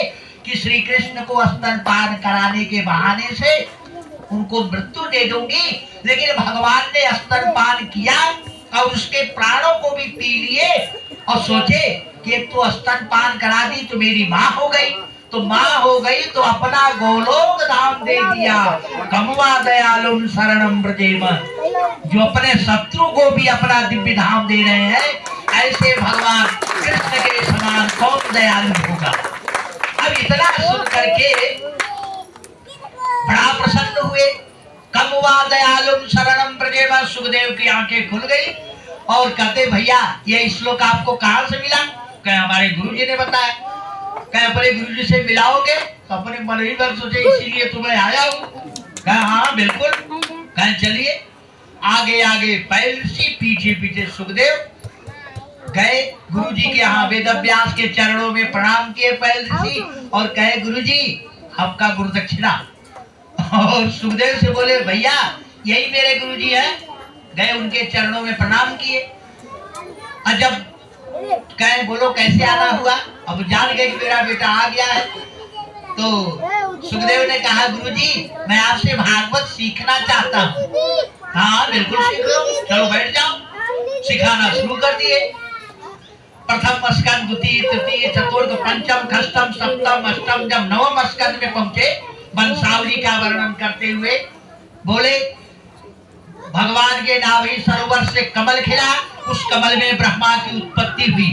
कि श्री कृष्ण को स्तनपान कराने के बहाने से उनको मृत्यु दे दूंगी। लेकिन भगवान ने स्तनपान किया और उसके प्राणों को भी पी लिए और सोचे कि एक तो स्तनपान करा दी तो मेरी माँ हो गई, तो माँ हो गई तो अपना गोलोक धाम दे दिया। कमवा दयालु शरणम व्रजेम, जो अपने शत्रु को भी अपना दिव्य धाम दे रहे हैं, ऐसे भगवान कृष्ण के समान कौन दयालु होगा। अब इतना सुन करके बड़ा प्रसन्न हुए। कमवा दयालु शरणम व्रजेम, सुखदेव की आंखें खुल गई और कहते भैया ये श्लोक आपको कहां से मिला। कहे हमारे गुरुजी ने बताया। कहे अपने गुरुजी से मिलाओगे। तो अपने मन ही मन सोचे इसीलिए तुम्हें आया हूँ। कहे हाँ बिल्कुल। कहे चलिए। आगे आगे पैल ऋषि, पीछे पीछे सुखदेव गए गुरुजी के यहाँ। वेद व्यास के चरणों में प्रणाम किए पैल ऋषि और कहे गुरुजी आपका गुरु दक्षिणा। और सुखदेव से बोले भैया यही मेरे गुरुजी हैं। गए उनके चरणों में प्रणाम किए। और जब कहे बोलो कैसे आना हुआ, अब जान गए कि मेरा बेटा आ गया है। तो सुखदेव ने कहा गुरुजी मैं आपसे भागवत सीखना चाहता हूँ। हाँ बिल्कुल सीख लो, चलो बैठ जाओ। सिखाना शुरू कर दिए। प्रथम स्कंद, द्वितीय, तृतीय, चतुर्थ, पंचम, षष्ठम, सप्तम, अष्टम, जब नवम स्कंद में पहुंचे वंशावली का वर्णन करते हुए बोले भगवान के नाभि सरोवर से कमल खिला, उस कमल में ब्रह्मा की उत्पत्ति हुई।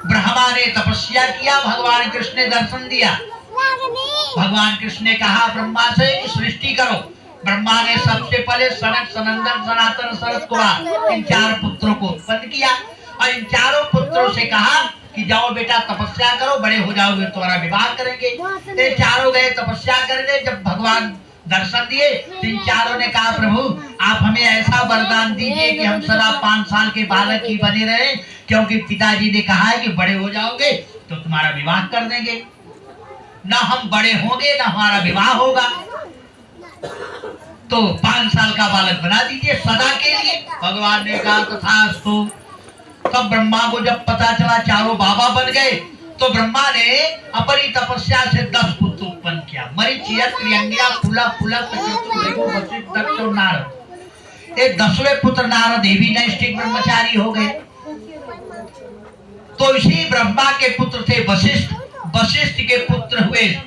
ब्रह्मा ने तपस्या किया, भगवान कृष्ण ने दर्शन दिया। भगवान कृष्ण ने कहा ब्रह्मा से सृष्टि करो। ब्रह्मा ने सबसे पहले सनक, सनंदन, सनातन, सनत कुमार इन चार पुत्रों को उत्पन्न किया और इन चारों पुत्रों से कहा कि जाओ बेटा तपस्या करो, बड़े हो जाओगे तुम्हारा विवाह करेंगे। ये चारों गए तपस्या करने। जब भगवान दर्शन दिए तो इन चारों ने कहा प्रभु आप हमें ऐसा वरदान दीजिए कि हम सदा 5 साल के बालक ही बने रहे, क्योंकि पिताजी ने कहा है कि बड़े हो जाओगे तो तुम्हारा विवाह कर देंगे, ना हम बड़े होंगे ना हमारा विवाह होगा, तो 5 साल का बालक बना दीजिए सदा के लिए। भगवान ने कहा तथास्तु। तब ब्रह्मा को जब पता चला चारों बाबा बन गए तो ब्रह्मा ने अपनी तपस्या से 10 पुत्र उत्पन्न किया। मरीचिया, त्रियंगिया, फूला फूला, वशिष्ठ, दक्ष और नारद। ये 10वें पुत्र नारद ये भी नैष्ठिक ब्रह्मचारी हो गए। तो इसी ब्रह्मा के पुत्र थे वशिष्ठ, वशिष्ठ के पुत्र हुए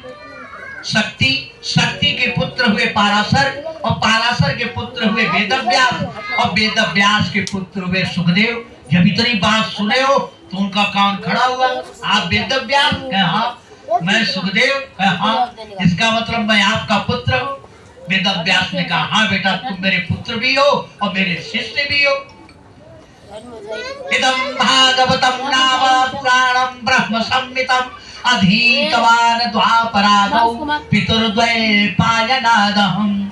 शक्ति, शक्ति के पुत्र हुए पाराशर, और पाराशर के पुत्र हुए वेदव्यास, और वेदव्यास के पुत्र हुए सुखदेव। जब इतनी बात सुने हो तो उनका कान खड़ा हुआ। आप वेदव्यास? कहे हाँ। मैं सुखदेव? कहे हाँ। इसका मतलब मैं आपका पुत्र हूँ। वेदव्यास ने कहा हाँ बेटा तुम मेरे पुत्र भी हो और मेरे शिष्य भी हो। इदं भागवतं नाम पुराणं ब्रह्म संहितं अधीतवान् द्वापरादौ पितृद्वैपायनादहम्।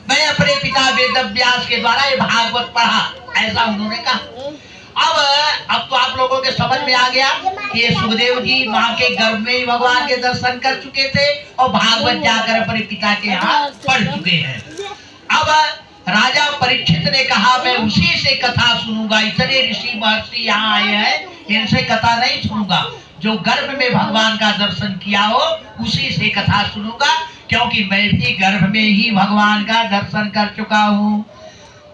मैं अपने पिता वेदव्यास के द्वारा ये भागवत पढ़ा, ऐसा उन्होंने कहा। अब तो आप लोगों के समझ में आ गया कि ये सुखदेव जी माँ के गर्भ में ही भगवान के दर्शन कर चुके थे और भागवत जाकर अपने पिता के यहाँ पढ़ चुके हैं। अब राजा परीक्षित ने कहा मैं उसी से कथा सुनूंगा, इतने ऋषि महर्षि यहाँ आए हैं, इनसे कथा नहीं सुनूंगा। जो गर्भ में भगवान का दर्शन किया हो उसी से कथा सुनूंगा, क्योंकि मैं भी गर्भ में ही भगवान का दर्शन कर चुका हूँ।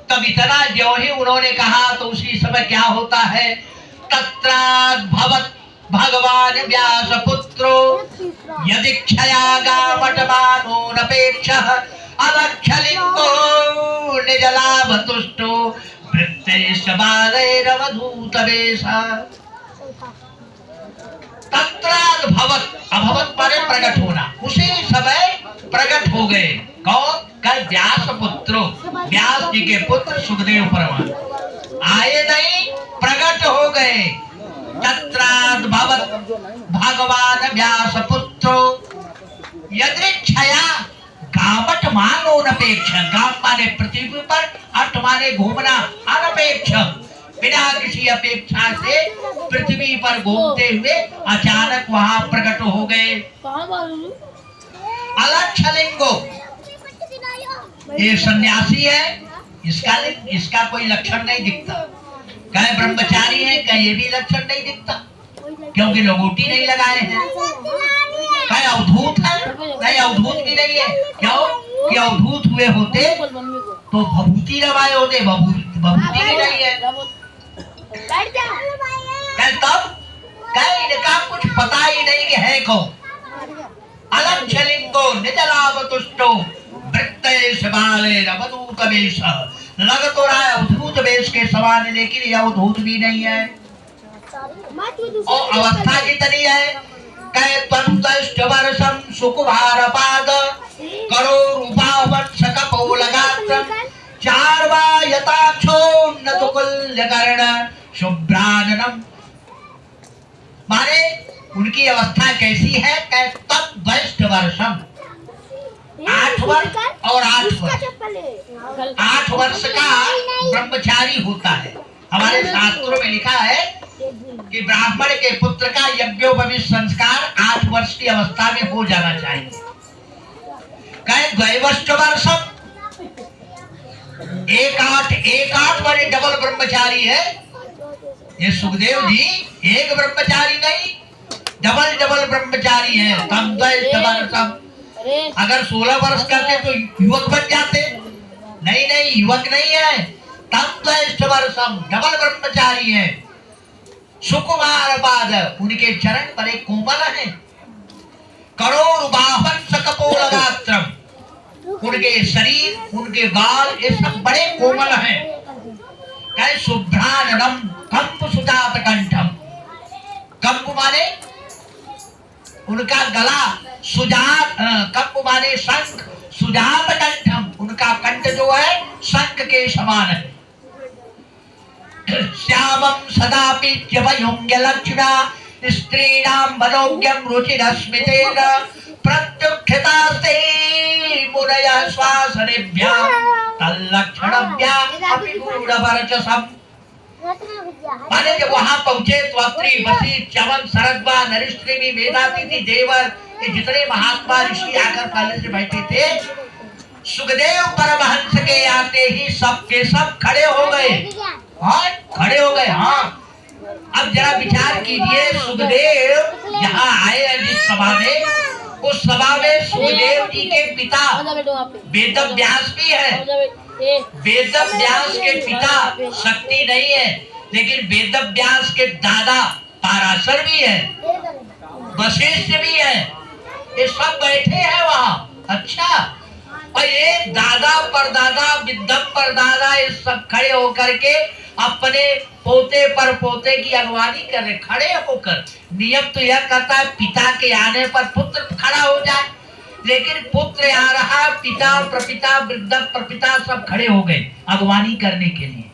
तब इतना जो ही उन्होंने कहा तो उसी समय क्या होता है, तत्राद्भवत् भगवान व्यास पुत्रो यदीक्षया गामटमानो नपेक्षः अलक्षलिंगो निजलाभतुष्टो वृत्तेश्च बालैरवधूतवेशः। तत्राद्भवत्, अभवत् माने प्रकट होना, उसी समय प्रकट हो गए। कौन? कल व्यास पुत्रो, व्यास जी के पुत्र सुखदेव परमात्मा आए नहीं, प्रकट हो गए। तत्राद्भवत् भगवान व्यास पुत्रो यदृच्छया गामट मानो अनपेक्ष। गाम माने पृथ्वी पर, अट माने घूमना, अनपेक्ष बिना किसी अपेक्षा से पृथ्वी पर घूमते हुए अचानक वहां प्रकट हो गए। अलक्षलिंगो, ये सन्यासी है, इसका कोई लक्षण नहीं दिखता। कहे ब्रह्मचारी है, कहे ये भी लक्षण नहीं दिखता, क्योंकि लंगोटी नहीं लगाए हैं। कहे अवधूत है, कहे अवधूत भी नहीं है। क्यों? कि अवधूत हुए होते तो भभूति लगाए होते, भभूति भी नहीं है। तब कहे इनका कुछ पता ही नहीं कि है कौन। अलक्षलिंगो निजलाभतुष्टो वृत्तेश बालैरवधूतवेश। लग तो रहा है अवधूत वेश के समान, लेकिन यह अवधूत भी नहीं है और अवस्था कितनी है। कहे त्वंतश्च वर्षं सुकुमारपाद करोरुबावत्स कपोलगात्रं चार्वायताक्षोन्नतुकुल्यकर्ण शुभ्राननम। माने उनकी अवस्था कैसी है? कहे तद्वैष्ठ वर्षम, 8 वर्ष और 8 वर्ष, 8 वर्ष का ब्रह्मचारी होता है। हमारे शास्त्रों में लिखा है कि ब्राह्मण के पुत्र का यज्ञोपवीत संस्कार 8 वर्ष की अवस्था में हो जाना चाहिए। कहे द्वैवष्ट वर्षम, 1-8 वाले डबल ब्रह्मचारी है। ये सुखदेव जी एक ब्रह्मचारी नहीं, डबल ब्रह्मचारी है। तम द्वैष्ट वर्षम। अगर 16 वर्ष करते तो युवक बन जाते, नहीं युवक नहीं है। तम द्वैष्ट वर्षम, डबल ब्रह्मचारी है। सुकुमार पाद, उनके चरण बड़े कोमल हैं। करोरुबाहन सकपोलगात्रम, उनके शरीर, उनके बाल ये सब बड़े कोमल हैं। कहे शुभ्राननम कंप सुजात कंठम। कंप माने उनका गला, सुजात, कंप माने शंख, सुजात कंठम, उनका कंठ जो है शंख के समान है। श्यामं सदापि जवयोग्य लक्षणा स्त्रीणां मनोज्ञं रुचिरस्मितेन प्रत्युत्थितास्ते मुनयः श्वासनेभ्यः तल्लक्षणभ्यः अपि गूढ़वर्चसम्। माने जब वहां पहुंचे तो अत्रि, वशिष्ठ, च्यवन, शरद्वा, नरिश्री, मेधातिथि, देवर, ये जितने महात्मा ऋषि आकर पहले से बैठे थे, सुखदेव परमहंस के आते ही सब के सब खड़े हो गए। हाँ, खड़े हो गए। हाँ, अब जरा विचार कीजिए, सुखदेव यहाँ आए हैं जिस सभा में, उस सभा में सुखदेव जी के पिता वेदव्यास भी है। वेदव्यास के पिता शक्ति नहीं है, लेकिन वेदव्यास के दादा पाराशर भी है, वशिष्ठ भी है, ये सब बैठे हैं वहाँ। अच्छा, और ये दादा परदादा, विद्वत परदादा, ये सब खड़े होकर के अपने पोते पर पोते की अगवानी कर रहे, खड़े होकर। नियम तो यह कहता है पिता के आने पर पुत्र खड़ा हो जाए, लेकिन पुत्र आ रहा, पिता प्रपिता वृद्धक प्रपिता सब खड़े हो गए अगवानी करने के लिए।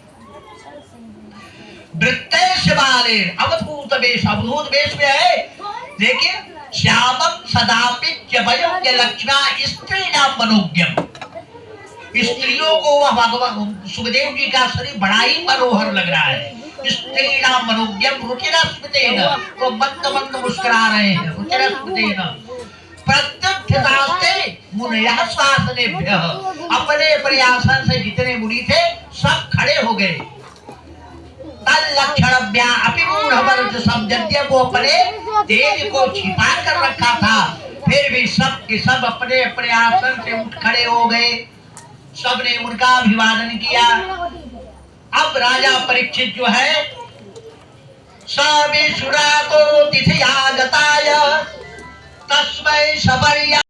वृत्तेश बाले अवधूत वेश, अवधूत वेश में है, लेकिन श्यामम सदापि जवयोग्य लक्षणा स्त्रीणां मनोज्ञम। स्त्रियों को वह भगवान सुखदेव जी का शरीर बड़ा ही मनोहर लग रहा है। स्त्रीणां मनोज्ञम रुचिरस्मितेन, वो मंद मंद मुस्कुरा रहे हैं। रुचिरस्मितेन प्रत्युत्थितास्ते मुनयः श्वासनेभ्यः, अपने अपने आसन से जितने मुनि थे सब खड़े हो गए। तल्लक्षणभ्यः अपि गूढ़वर्चसम्, यद्यपि वो अपने तेज को छिपा कर रखा था, फिर भी सब के सब अपने अपने आसन से उठ खड़े हो गए। सबने उनका अभिवादन किया। अब राजा परीक्षित जो है, सविशुरातो तिथिया गताय तस्मै सपर्या